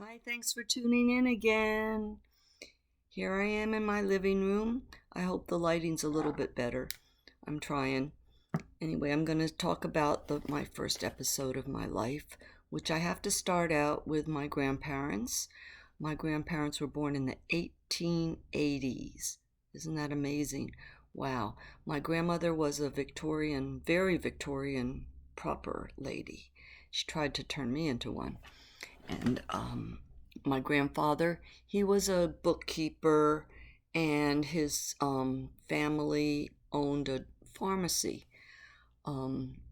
Hi, thanks for tuning in again. Here I am in my living room. I hope the lighting's a little bit better. I'm trying. Anyway, I'm going to talk about my first episode of my life, which I have to start out with my grandparents. My grandparents were born in the 1880s. Isn't that amazing? Wow. My grandmother was a Victorian, very Victorian, proper lady. She tried to turn me into one. And my grandfather, he was a bookkeeper, and his family owned a pharmacy. Um,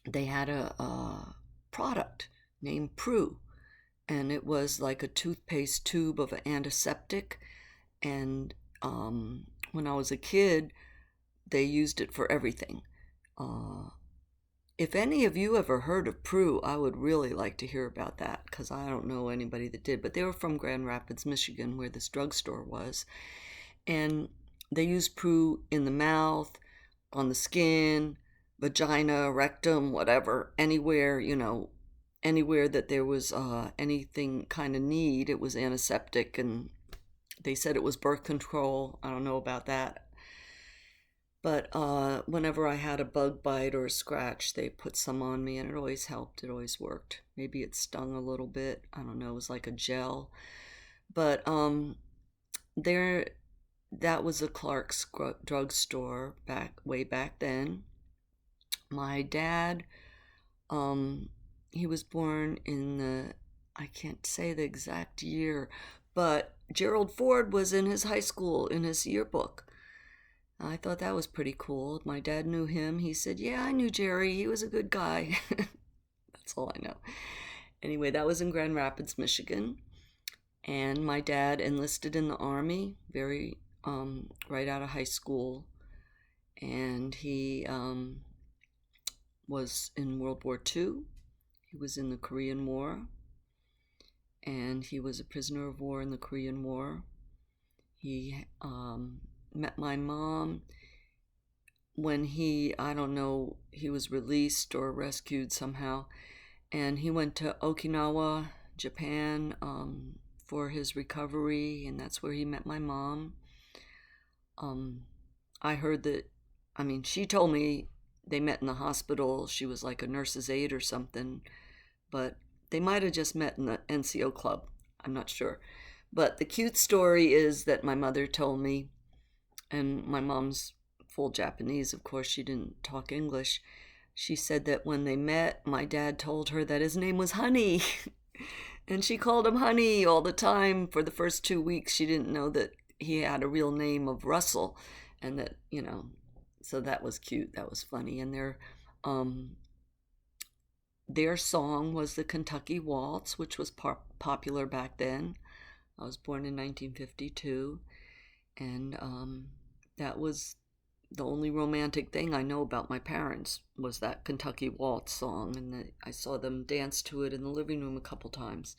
they had a product named Prue, and it was like a toothpaste tube of an antiseptic. And when I was a kid, they used it for everything. Uh, If any of you ever heard of Prue, I would really like to hear about that because I don't know anybody that did. But they were from Grand Rapids, Michigan, where this drugstore was. And they used Prue in the mouth, on the skin, vagina, rectum, whatever, anywhere, anywhere that there was anything kind of need. It was antiseptic, and they said it was birth control. I don't know about that. But whenever I had a bug bite or a scratch, they put some on me, and it always helped. It always worked. Maybe it stung a little bit. I don't know. It was like a gel. But there, that was a Clark's drugstore way back then. My dad, um, he was born in I can't say the exact year, but Gerald Ford was in his high school in his yearbook. I thought that was pretty cool. My dad knew him. He said, "Yeah, I knew Jerry. He was a good guy." That's all I know. Anyway, that was in Grand Rapids, Michigan. And my dad enlisted in the Army right out of high school. And he was in World War II. He was in the Korean War. And he was a prisoner of war in the Korean War. He met my mom when I don't know, he was released or rescued somehow, and he went to Okinawa, Japan, for his recovery, and that's where he met my mom. Um, I heard that, I mean, she told me they met in the hospital. She was like a nurse's aide or something, but they might have just met in the NCO club. I'm not sure. But the cute story is that my mother told me, and my mom's full Japanese, of course, she didn't talk English. She said that when they met, my dad told her that his name was Honey. And she called him Honey all the time for the first 2 weeks. She didn't know that he had a real name of Russell, and that, so that was cute. That was funny. And their song was the Kentucky Waltz, which was popular back then. I was born in 1952, and that was the only romantic thing I know about my parents was that Kentucky Waltz song, and I saw them dance to it in the living room a couple times.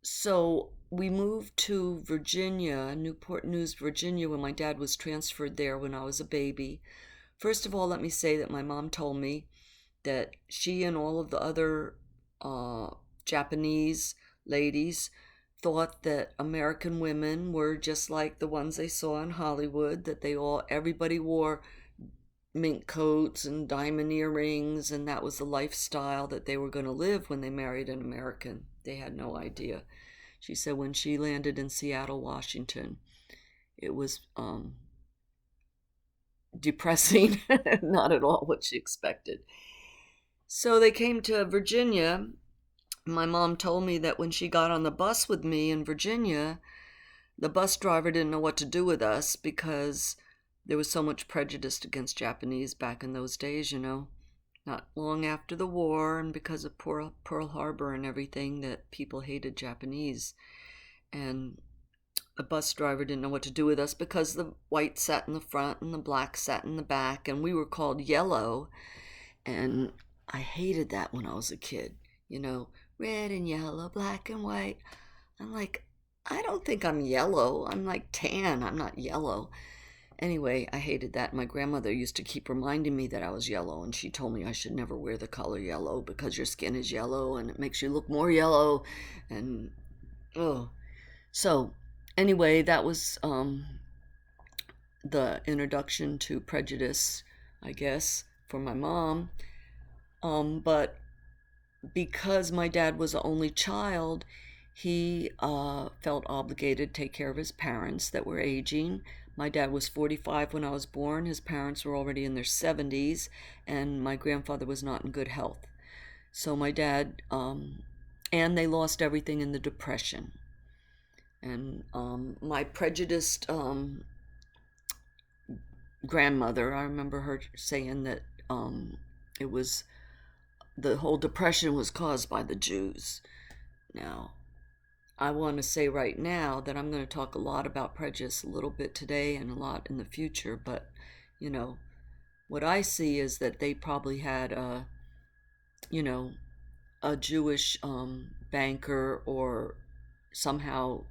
So we moved to Virginia, Newport News, Virginia, when my dad was transferred there when I was a baby. First of all, let me say that my mom told me that she and all of the other Japanese ladies thought that American women were just like the ones they saw in Hollywood, that everybody wore mink coats and diamond earrings, and that was the lifestyle that they were going to live when they married an American. They had no idea. She said when she landed in Seattle, Washington, it was depressing, not at all what she expected. So they came to Virginia. My mom told me that when she got on the bus with me in Virginia, the bus driver didn't know what to do with us because there was so much prejudice against Japanese back in those days, Not long after the war, and because of Pearl Harbor and everything, that people hated Japanese. And the bus driver didn't know what to do with us because the white sat in the front and the black sat in the back, and we were called yellow. And I hated that when I was a kid, red and yellow, black and white. I'm like, I don't think I'm yellow. I'm like tan. I'm not yellow. Anyway, I hated that. My grandmother used to keep reminding me that I was yellow, and she told me I should never wear the color yellow because your skin is yellow and it makes you look more yellow. And oh, so anyway, that was the introduction to prejudice, I guess, for my mom. But because my dad was the only child, he felt obligated to take care of his parents that were aging. My dad was 45 when I was born. His parents were already in their 70s, and my grandfather was not in good health. So my dad, and they lost everything in the Depression. And my prejudiced grandmother, I remember her saying that it was the whole Depression was caused by the Jews. Now, I want to say right now that I'm going to talk a lot about prejudice a little bit today and a lot in the future, but you know, what I see is that they probably had you know, a Jewish banker or somehow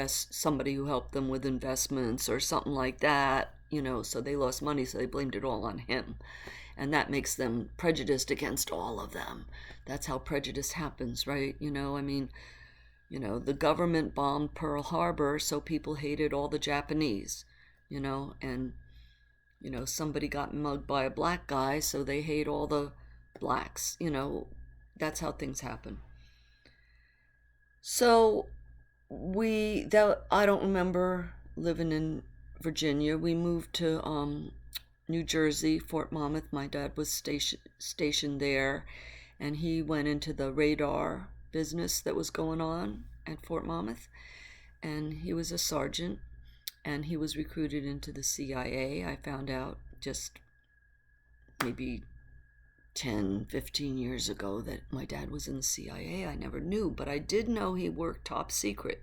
somebody who helped them with investments or something like that, you know, so they lost money, so they blamed it all on him. And that makes them prejudiced against all of them. That's how prejudice happens, right? You know, I mean, you know, the government bombed Pearl Harbor, so people hated all the Japanese, you know, and, you know, somebody got mugged by a black guy, so they hate all the blacks, you know, that's how things happen. So I don't remember living in Virginia. We moved to New Jersey, Fort Monmouth. My dad was stationed there, and he went into the radar business that was going on at Fort Monmouth, and he was a sergeant, and he was recruited into the CIA. I found out just maybe 10, 15 years ago that my dad was in the CIA. I never knew, but I did know he worked top secret.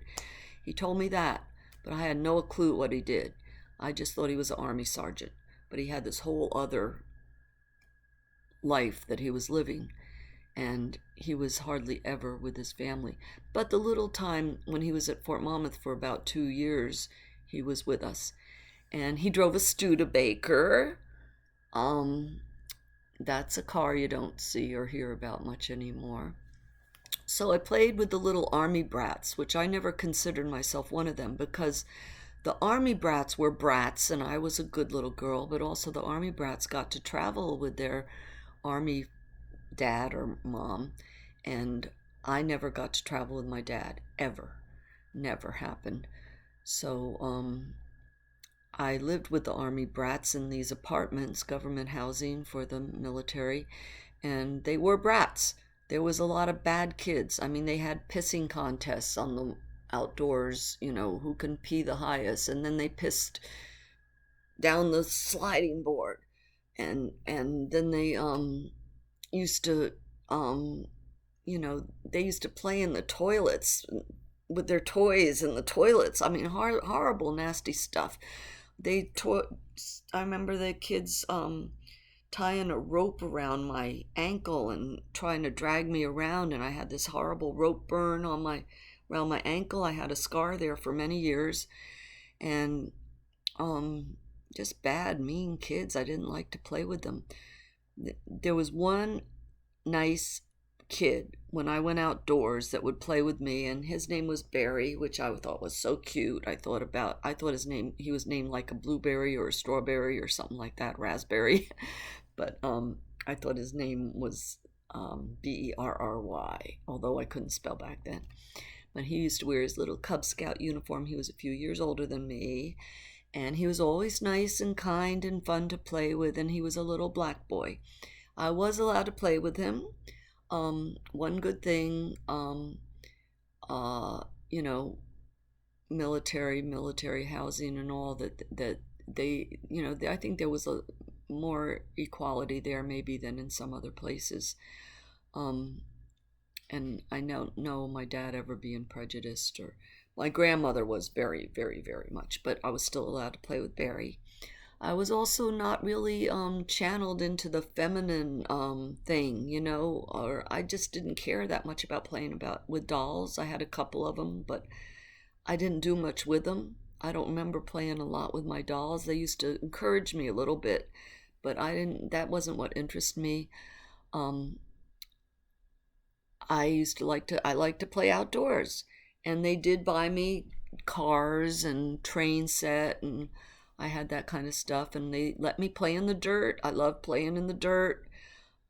He told me that, but I had no clue what he did. I just thought he was an Army sergeant, but he had this whole other life that he was living, and he was hardly ever with his family. But the little time when he was at Fort Monmouth for about 2 years, he was with us, and he drove a Studebaker. That's a car you don't see or hear about much anymore. So I played with the little Army brats, which I never considered myself one of them because the Army brats were brats and I was a good little girl, but also the Army brats got to travel with their Army dad or mom, and I never got to travel with my dad, ever. Never happened. So I lived with the Army brats in these apartments, government housing for the military, and they were brats. There was a lot of bad kids. I mean, they had pissing contests on the outdoors, you know, who can pee the highest, and then they pissed down the sliding board. And then they used to you know, they used to play in the toilets with their toys in the toilets. I mean, horrible, nasty stuff. I remember the kids tying a rope around my ankle and trying to drag me around, and I had this horrible rope burn around my ankle. I had a scar there for many years, and just bad, mean kids. I didn't like to play with them. There was one nice kid when I went outdoors that would play with me, and his name was Barry, which I thought was so cute. I thought he was named like a blueberry or a strawberry or something like that, raspberry. But I thought his name was Berry, although I couldn't spell back then. But he used to wear his little Cub Scout uniform. He was a few years older than me, and he was always nice and kind and fun to play with, and he was a little black boy. I was allowed to play with him. One good thing, you know, military housing and all that they, you know, I think there was a more equality there maybe than in some other places. And I don't know my dad ever being prejudiced, or my grandmother was very, very, very much, but I was still allowed to play with Barry. I was also not really channeled into the feminine thing, you know, or I just didn't care that much about playing with dolls. I had a couple of them, but I didn't do much with them. I don't remember playing a lot with my dolls. They used to encourage me a little bit, but that wasn't what interested me. Um, I like to play outdoors, and they did buy me cars and train set, and I had that kind of stuff, and they let me play in the dirt. I love playing in the dirt.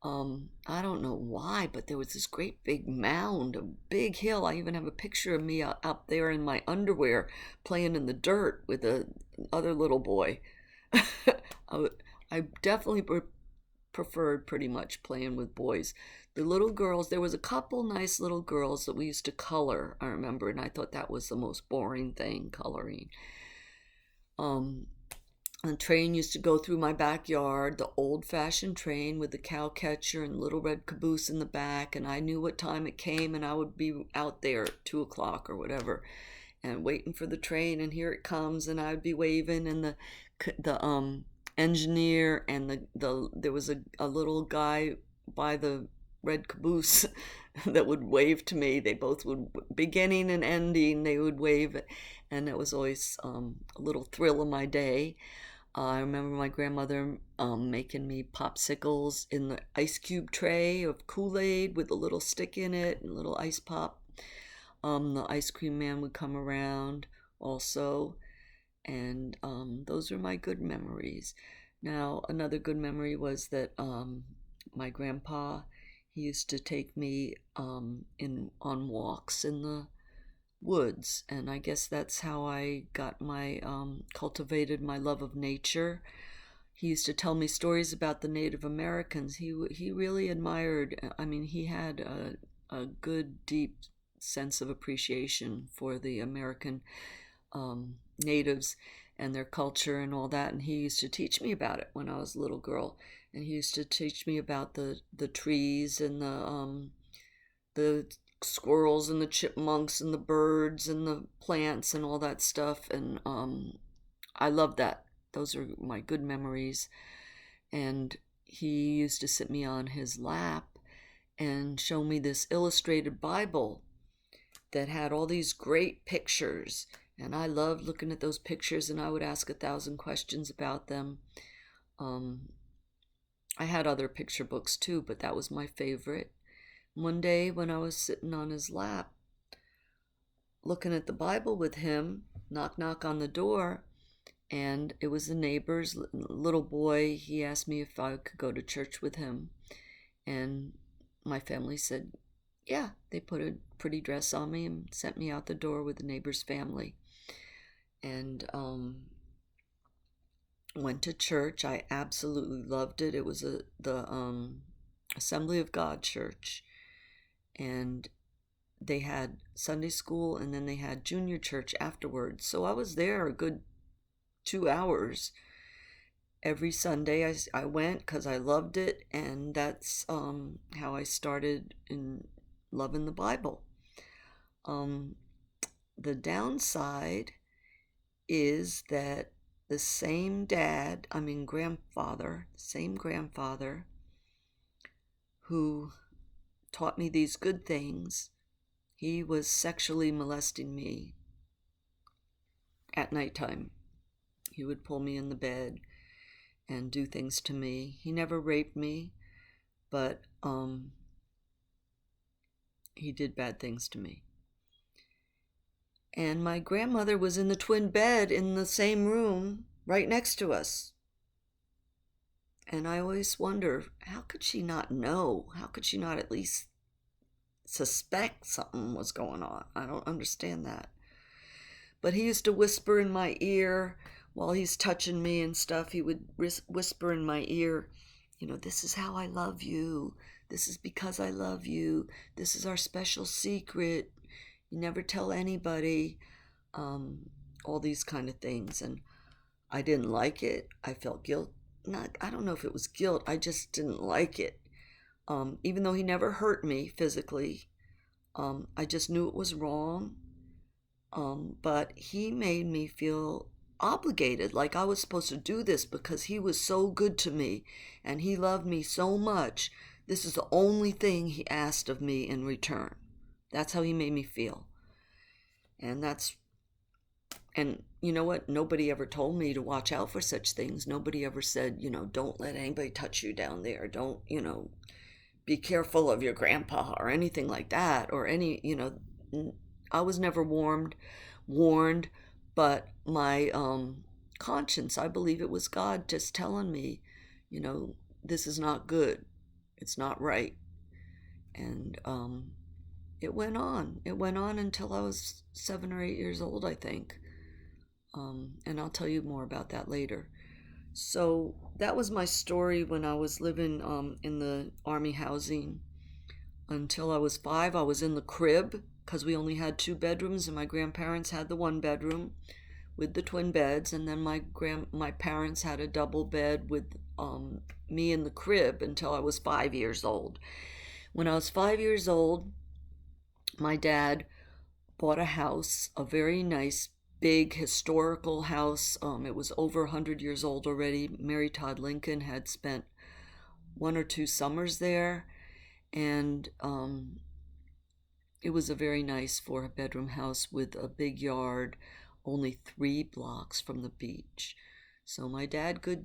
I don't know why, but there was this great big mound, a big hill. I even have a picture of me up there in my underwear playing in the dirt with a other little boy. I definitely preferred pretty much playing with boys. The little girls, there was a couple nice little girls that we used to color, I remember, and I thought that was the most boring thing, coloring. Um, a train used to go through my backyard, the old-fashioned train with the cow catcher and little red caboose in the back, and I knew what time it came, and I would be out there at 2 o'clock or whatever, and waiting for the train, and here it comes, and I would be waving, and the engineer and there was a little guy by the red caboose that would wave to me. They both would, beginning and ending, they would wave, and it was always a little thrill of my day. I remember my grandmother making me popsicles in the ice cube tray of Kool-Aid with a little stick in it and a little ice pop. The ice cream man would come around also, and those are my good memories. Now, another good memory was that my grandpa, he used to take me on walks in the woods, and I guess that's how I got my cultivated my love of nature. He used to tell me stories about the Native Americans. He really admired. I mean, he had a good deep sense of appreciation for the American natives and their culture and all that, and he used to teach me about it when I was a little girl. And he used to teach me about the trees and the squirrels and the chipmunks and the birds and the plants and all that stuff, and I love that. Those are my good memories. And he used to sit me on his lap and show me this illustrated Bible that had all these great pictures, and I loved looking at those pictures, and I would ask 1,000 questions about them. I had other picture books too, but that was my favorite. One day when I was sitting on his lap, looking at the Bible with him, knock, knock on the door, and it was the neighbor's little boy. He asked me if I could go to church with him, and my family said, yeah. They put a pretty dress on me and sent me out the door with the neighbor's family, and went to church. I absolutely loved it. It was the Assembly of God church, and they had Sunday school, and then they had junior church afterwards. So I was there a good 2 hours every Sunday. I went because I loved it, and that's how I started in loving the Bible. The downside is that the same grandfather who taught me these good things, he was sexually molesting me at nighttime. He would pull me in the bed and do things to me. He never raped me, but he did bad things to me. And my grandmother was in the twin bed in the same room right next to us. And I always wonder, how could she not know? How could she not at least suspect something was going on? I don't understand that. But he used to whisper in my ear while he's touching me and stuff. He would whisper in my ear, this is how I love you. This is because I love you. This is our special secret. You never tell anybody. All these kind of things. And I didn't like it. I felt guilt. I don't know if it was guilt. I just didn't like it. Even though he never hurt me physically, I just knew it was wrong. But he made me feel obligated, like I was supposed to do this because he was so good to me and he loved me so much. This is the only thing he asked of me in return. That's how he made me feel. And And you know what? Nobody ever told me to watch out for such things. Nobody ever said, don't let anybody touch you down there. Don't, be careful of your grandpa or anything like that, or I was never warned, but my conscience, I believe it was God just telling me, this is not good. It's not right. And it went on. It went on until I was 7 or 8 years old, I think. And I'll tell you more about that later. So that was my story when I was living in the Army housing. Until I was 5, I was in the crib because we only had 2 bedrooms, and my grandparents had the 1 bedroom with the twin beds, and then my parents had a double bed with me in the crib until I was 5 years old. When I was 5 years old, my dad bought a house, a very nice, big, historical house. It was over 100 years old already. Mary Todd Lincoln had spent 1 or 2 summers there, and it was a very nice 4-bedroom house with a big yard, only 3 blocks from the beach. So my dad did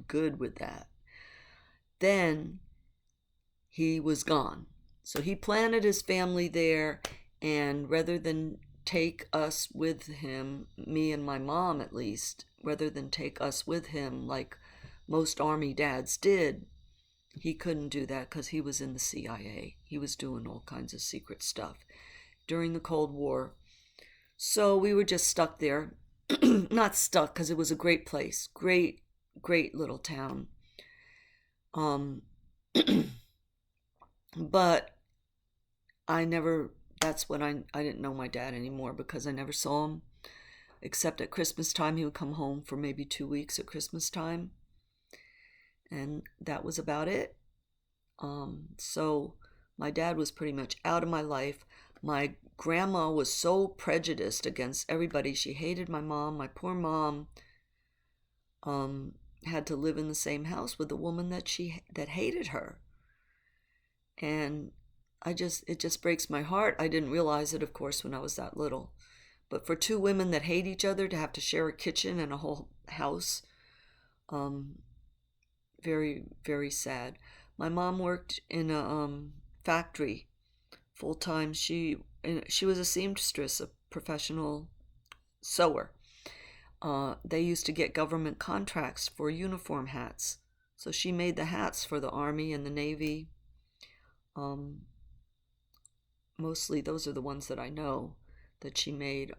good with that. Then he was gone. So he planted his family there, and rather than take us with him, me and my mom at least, rather than take us with him like most Army dads did, he couldn't do that because he was in the CIA. He was doing all kinds of secret stuff during the Cold War. So we were just stuck there. Not stuck, because it was a great place. Great, great little town. But that's when I didn't know my dad anymore, because I never saw him. Except at Christmas time, he would come home for maybe 2 weeks at Christmas time. And that was about it. So my dad was pretty much out of my life. My grandma was so prejudiced against everybody. She hated my mom. My poor mom had to live in the same house with a woman that hated her. And it just breaks my heart. I didn't realize it, of course, when I was that little. But for 2 women that hate each other to have to share a kitchen and a whole house, very, very sad. My mom worked in a factory full time. She was a seamstress, a professional sewer. They used to get government contracts for uniform hats, so she made the hats for the Army and the Navy. Mostly those are the ones that I know that she made,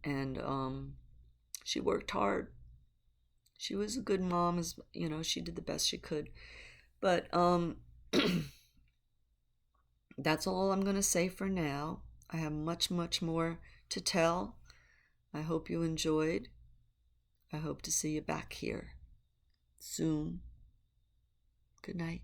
and she worked hard. She was a good mom, as she did the best she could. But that's all I'm going to say for now. I have much, much more to tell. I hope you enjoyed. I hope to see you back here soon. Good night.